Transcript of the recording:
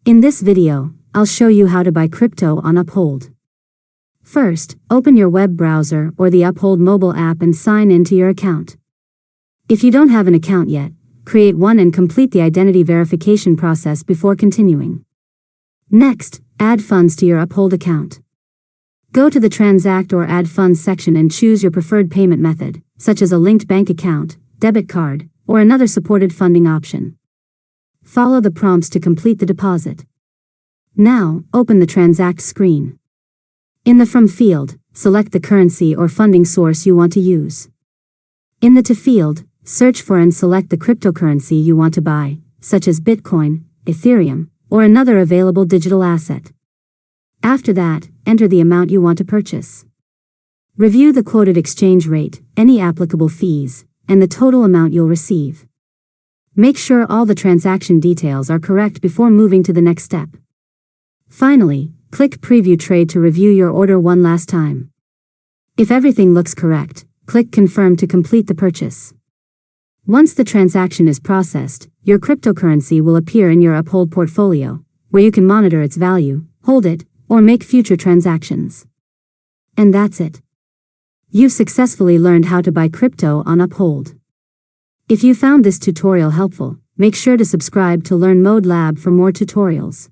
In this video, I'll show you how to buy crypto on Uphold. First, open your web browser or the Uphold mobile app and sign into your account. If you don't have an account yet, create one and complete the identity verification process before continuing. Next, add funds to your Uphold account. Go to the Transact or Add Funds section and choose your preferred payment method, such as a linked bank account, debit card, or another supported funding option. Follow the prompts to complete the deposit. Now, open the Transact screen. In the From field, select the currency or funding source you want to use. In the To field, search for and select the cryptocurrency you want to buy, such as Bitcoin, Ethereum, or another available digital asset. After that, enter the amount you want to purchase. Review the quoted exchange rate, any applicable fees, and the total amount you'll receive. Make sure all the transaction details are correct before moving to the next step. Finally, click Preview Trade to review your order one last time. If everything looks correct, click Confirm to complete the purchase. Once the transaction is processed, your cryptocurrency will appear in your Uphold portfolio, where you can monitor its value, hold it, or make future transactions. And that's it. You've successfully learned how to buy crypto on Uphold. If you found this tutorial helpful, make sure to subscribe to Learn Mode Lab for more tutorials.